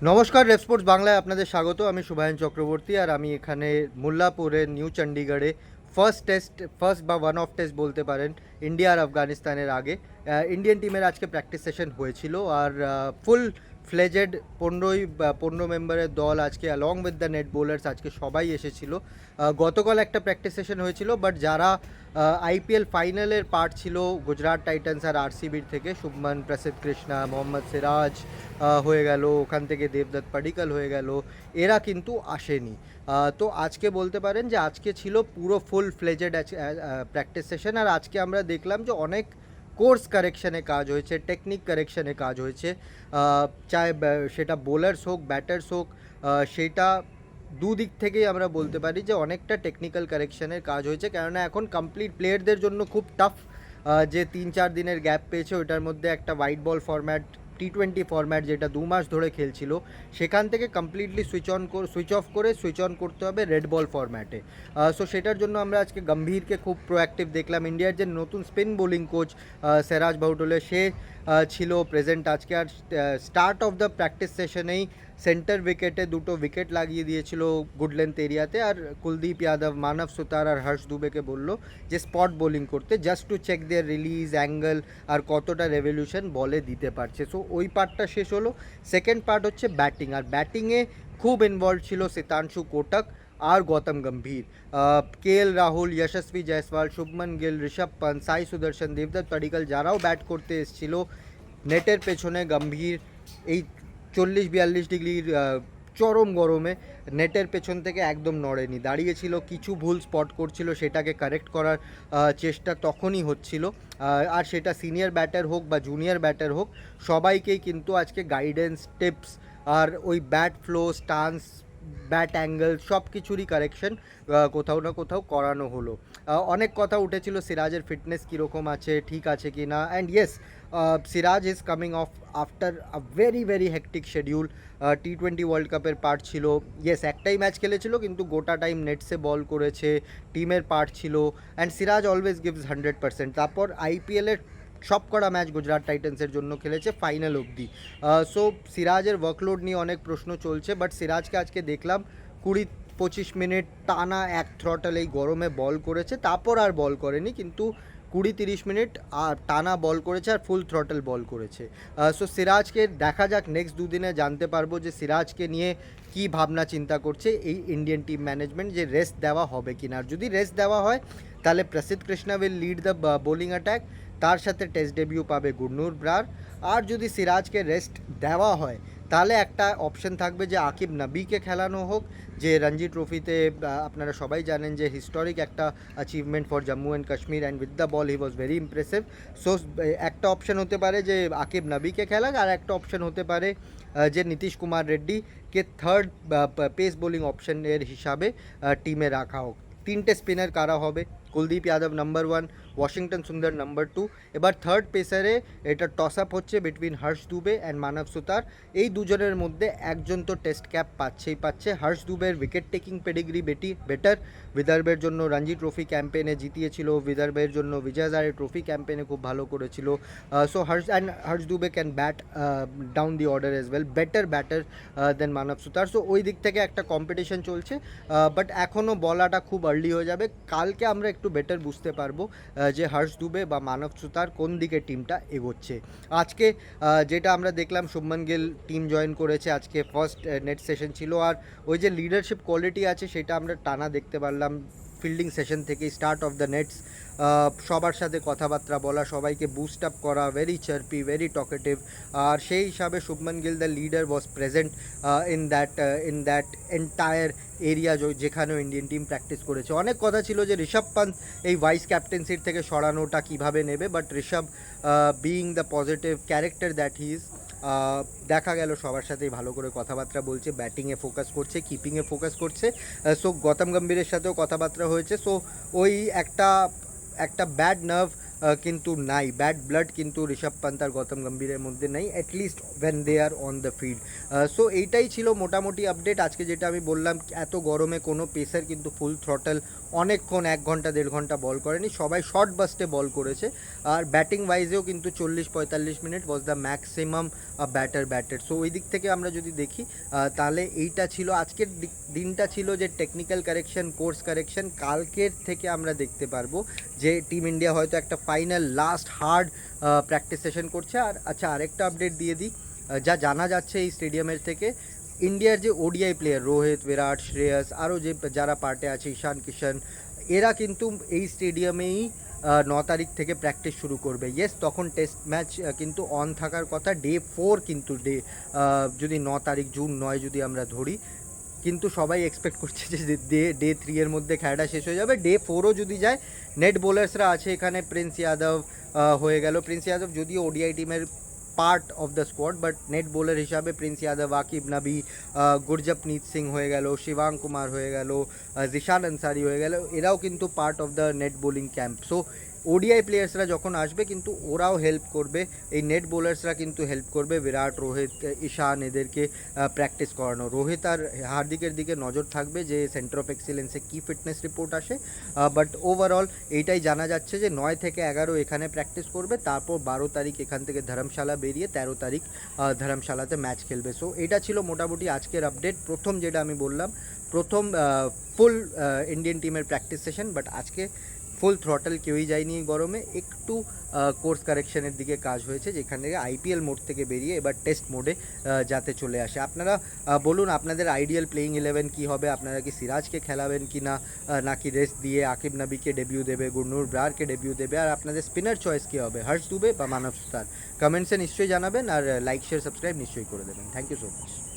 নমস্কার, rape sports বাংলায় আপনাদের স্বাগত। আমি শুভায়ন চক্রবর্তী, আর আমি এখানে মোল্লাপুরে নিউ চণ্ডীগড়ে ফার্স্ট বা ওয়ান অফ টেস্ট বলতে পারেন ইন্ডিয়া আর আফগানিস্তানের আগে ইন্ডিয়ান টিমের আজকে প্র্যাকটিস সেশন হয়েছিল। আর ফুল ফ্লেজেড 15 মেম্বারের দল আজকে along with the net bowlers আজকে সবাই এসেছিল। গতকাল একটা প্র্যাকটিস সেশন হয়েছিল, বাট যারা আইপিএল ফাইনালের পার্ট ছিল গুজরাট টাইটান্স আর আরসিবির থেকে, শুভমান, প্রসিদ্ধ কৃষ্ণা, মোহাম্মদ সিরাজ হয়ে গেল, ওখান থেকে দেবদত্ত পাডিক্কল হয়ে গেল, এরা কিন্তু আসেনি। তো আজকে বলতে পারেন যে আজকে ছিল পুরো ফুল ফ্লেজেড প্র্যাকটিস সেশন। আর আজকে আমরা দেখলাম যে অনেক কোর্স কারেকশানে কাজ হয়েছে, টেকনিক কারেকশানে কাজ হয়েছে। চাই সেটা বোলার্স হোক, ব্যাটার্স হোক, সেটা দুদিক থেকেই আমরা বলতে পারি যে অনেকটা টেকনিক্যাল কারেকশানের কাজ হয়েছে। কেননা এখন কমপ্লিট প্লেয়ারদের জন্য খুব টাফ যে 3-4 দিনের গ্যাপ পেয়েছে, ওটার মধ্যে একটা white ball format, T20 format যেটা 2 মাস ধরে খেলছিল, সেখান থেকে কমপ্লিটলি সুইচ অফ করে সুইচ অন করতে হবে রেড বল ফরম্যাটে। সো সেটার জন্য আমরা আজকে গম্ভীরকে খুব প্রোঅ্যাক্টিভ দেখলাম। ইন্ডিয়ার যে নতুন spin bowling coach Sairaj Bahutule, সে ছিল প্রেজেন্ট আজকে। আর স্টার্ট অফ দ্য প্র্যাকটিস সেশনেই সেন্টার উইকেটে 2টো উইকেট লাগিয়ে দিয়েছিল গুড লেন্থ এরিয়াতে। আর কুলদীপ যাদব, মানব সুতার আর হর্ষ দুবেকে বললো যে স্পট বোলিং করতে, just to check their release angle আর কতটা রেভলিউশন বলে দিতে পারছে। সো ওই পার্টটা শেষ হলো। সেকেন্ড পার্ট হচ্ছে ব্যাটিং। আর ব্যাটিংয়ে খুব ইনভলভ ছিল সিতাংশু কোটাক আর গৌতম গম্ভীর। কে এল রাহুল, যশস্বী জয়সওয়াল, শুভমন গিল, ঋষভ পন্থ, সাই সুদর্শন, দেবদত্ত পাডিক্কল যারাও ব্যাট করতে এসেছিল, নেটের পেছনে গম্ভীর এই 40-42 ডিগ্রির চরম গরমে নেটের পেছন থেকে একদম নড়েনি, দাঁড়িয়েছিল, কিছু ভুল স্পট করছিল, সেটাকে কারেক্ট করার চেষ্টা তখনই হচ্ছিল। আর সেটা সিনিয়র ব্যাটার হোক বা জুনিয়র ব্যাটার হোক, সবাইকেই কিন্তু আজকে গাইডেন্স, টিপস আর ওই bat flow, stance, bat angle সব কিছুরই কারেকশন কোথাও না কোথাও করানো হলো। অনেক কথা উঠেছিল সিরাজের ফিটনেস কীরকম আছে, ঠিক আছে কি না। And yes, Siraj is coming of after a very very hectic schedule. T20 world কাপের পার্ট ছিল, ইয়েস একটাই ম্যাচ খেলেছিল কিন্তু গোটা টাইম নেটসে বল করেছে, টিমের পার্ট ছিল। And Siraj always gives 100%। তারপর আইপিএলের সব কটা ম্যাচ গুজরাট টাইটান্সের জন্য খেলেছে ফাইনাল অবধি। সো সিরাজের ওয়ার্কলোড নিয়ে অনেক প্রশ্ন চলছে, বাট সিরাজকে আজকে দেখলাম 20-25 মিনিট টানা এক থ্রটল এই গরমে বল করেছে, তারপর আর বল করেনি, কিন্তু 20-30 মিনিট আর টানা বল করেছে আর ফুল থ্রটল বল করেছে। সো সিরাজকে দেখা যাক, নেক্সট দুদিনে জানতে পারবো যে সিরাজকে নিয়ে কী ভাবনা চিন্তা করছে এই ইন্ডিয়ান টিম ম্যানেজমেন্ট, যে রেস্ট দেওয়া হবে কি না। আর যদি রেস্ট দেওয়া হয় তাহলে প্রসিদ্ধ Krishna will lead the bowling attack, তার সাথে টেস্ট ডেবিউ পাবে গুরনুর ব্রার। আর যদি সিরাজকে রেস্ট দেওয়া হয় তাহলে একটা অপশন থাকবে যে আকিব নবীকে খেলানো হোক, যে রঞ্জি ট্রফিতে আপনারা সবাই জানেন যে হিস্টোরিক একটা achievement for Jammu and Kashmir, and with the ball he was very impressive. So একটা অপশন হতে পারে যে আকিব নবীকে খেলাক, আর একটা অপশন হতে পারে যে নীতিশ কুমার রেড্ডিকে থার্ড পেস বোলিং অপশনের হিসাবে টিমে রাখা হোক। 3টে স্পিনার কারা হবে, কুলদীপ যাদব নাম্বার 1, ওয়াশিংটন সুন্দর নাম্বার 2। এবার থার্ড পেসারে এটা টস আপ হচ্ছে বিটুইন হর্ষ দুবে অ্যান্ড মানব সুতার। এই দুজনের মধ্যে একজন তো টেস্ট ক্যাপ পাচ্ছে। হর্ষ দুবের উইকেট টেকিং পেডিগ্রি বেটার, বিদর্ভের জন্য রঞ্জি ট্রফি ক্যাম্পেনে জিতিয়েছিল, বিদর্ভের জন্য বিজয় হাজারে ট্রফি ক্যাম্পেনে খুব ভালো করেছিল। So Harsh Dubey can bat down the order as well, better batter than Manav Suthar. So ওই দিক থেকে একটা কম্পিটিশন চলছে, বাট এখনও বলাটা খুব আর্লি হয়ে যাবে। কালকে আমরা একটু বেটার বুঝতে পারবো যে হর্ষ দুবে বা মানব সুতার কোন দিকে টিমটা এগোচ্ছে। আজকে যেটা আমরা দেখলাম, শুভমন গিল টিম জয়েন করেছে, আজকে ফার্স্ট নেট সেশন ছিল। আর ওই যে লিডারশিপ কোয়ালিটি আছে সেটা আমরা টানা দেখতে পারলাম ফিল্ডিং সেশন থেকে, স্টার্ট অফ দ্য নেটস, সবার সাথে কথাবার্তা বলা, সবাইকে বুস্ট আপ করা, ভেরি চার্পি, ভেরি টকেটিভ। আর সেই হিসাবে Shubman Gill the leader was present in that entire area যেখানেও ইন্ডিয়ান টিম প্র্যাকটিস করেছে। অনেক কথা ছিল যে ঋষভ পন্থ এই ভাইস ক্যাপ্টেন্সির থেকে সরানোটা কীভাবে নেবে, but Rishabh being the positive character that he is, দেখা গেল সবার সাথেই ভালো করে কথাবার্তা বলছে, ব্যাটিংয়ে ফোকাস করছে, কিপিংয়ে ফোকাস করছে। সো গৌতম গম্ভীরের সাথেও কথাবার্তা হয়েছে। সো ওই একটা ব্যাড নার্ভ কিন্তু নাই, ব্যাড ব্লাড কিন্তু ঋষভ পান্ত আর গৌতম গম্ভীরের মধ্যে নেই, at least when they are on the field. So এইটাই ছিল মোটামুটি আপডেট আজকে, যেটা আমি বললাম এত গরমে কোনো পেসার কিন্তু ফুল থ্রটল অনেকক্ষণ 1 ঘন্টা 1.5 ঘন্টা বল করেনি, সবাই শর্ট বাস্টে বল করেছে। আর ব্যাটিং ওয়াইজেও কিন্তু 40-45 minute was the maximum batted. So ওই দিক থেকে আমরা যদি দেখি তাহলে এইটা ছিল আজকের দিনটা ছিল যে টেকনিক্যাল কারেকশন, কোর্স কারেকশন। কালকের থেকে আমরা দেখতে পারবো যে টিম ইন্ডিয়া হয়তো একটা final last hard practice session করছে। আর আচ্ছা, আরেকটা আপডেট দিয়ে দিই, যা জানা যাচ্ছে এই স্টেডিয়ামের থেকে, ইন্ডিয়ার যে ওডিআই প্লেয়ার রোহিত, বিরাট, শ্রেয়স, আরও যে যারা পার্টে আছে, ঈশান কিষান, এরা কিন্তু এই স্টেডিয়ামেই 9 তারিখ থেকে প্র্যাকটিস শুরু করবে। ইয়েস, তখন টেস্ট ম্যাচ কিন্তু অন থাকার কথা, ডে 4 কিন্তু যদি 9 তারিখ জুন 9 যদি আমরা ধরি, কিন্তু সবাই এক্সপেক্ট করছে যে ডে 3 এর মধ্যে খেলাটা শেষ হয়ে যাবে। ডে 4ও যদি যায়, নেট বোলার্সরা আছে এখানে, প্রিন্স যাদব হয়ে গেল, প্রিন্স যাদব যদিও ওডিআই টিমের part of the squad, but net bowler হিসাবে প্রিন্স যাদব, আকিব নবী, গুরজপনীত সিং হয়ে গেল, শিবাং কুমার হয়ে গেল, জিশান আনসারি হয়ে গেল, এরাও কিন্তু part of the net bowling camp. So ODI প্লেয়ার্সরা যখন আসবে কিন্তু ওরাও হেল্প করবে, এই নেট বোলার্সরা কিন্তু হেল্প করবে বিরাট, রোহিত, ঈশান এদেরকে প্র্যাকটিস করানো। রোহিত আর হার্দিকের দিকে নজর থাকবে যে সেন্টার অফ এক্সিলেন্সে কী ফিটনেস রিপোর্ট আসে, বাট ওভারঅল এইটাই জানা যাচ্ছে যে 9 থেকে 11 এখানে প্র্যাকটিস করবে, তারপর 12 তারিখ এখান থেকে ধর্মশালা বেরিয়ে 13 তারিখ ধর্মশালাতে ম্যাচ খেলবে। সো এটা ছিল মোটামুটি আজকের আপডেট। প্রথম যেটা আমি বললাম, প্রথম ফুল ইন্ডিয়ান টিমের প্র্যাকটিস সেশন, বাট আজকে ফুল থ্রটল কেউই যায়নি গরমে, একটু কোর্স কারেকশনের দিকে কাজ হয়েছে, যেখান থেকে আইপিএল মোড থেকে বেরিয়ে এবার টেস্ট মোডে যাতে চলে আসে। আপনারা বলুন আপনাদের আইডিয়াল প্লেইং 11 কী হবে, আপনারা কি সিরাজকে খেলাবেন কি না, নাকি রেস্ট দিয়ে আকিব নবীকে ডেবিউ দেবে, গুরনুর ব্রারকে ডেবিউ দেবে, আর আপনাদের স্পিনার চয়েস কী হবে, হর্ষ দুবে বা মানব সুতার? কমেন্টসে নিশ্চয়ই জানাবেন, আর লাইক শেয়ার সাবস্ক্রাইব নিশ্চয়ই করে দেবেন। Thank you so much.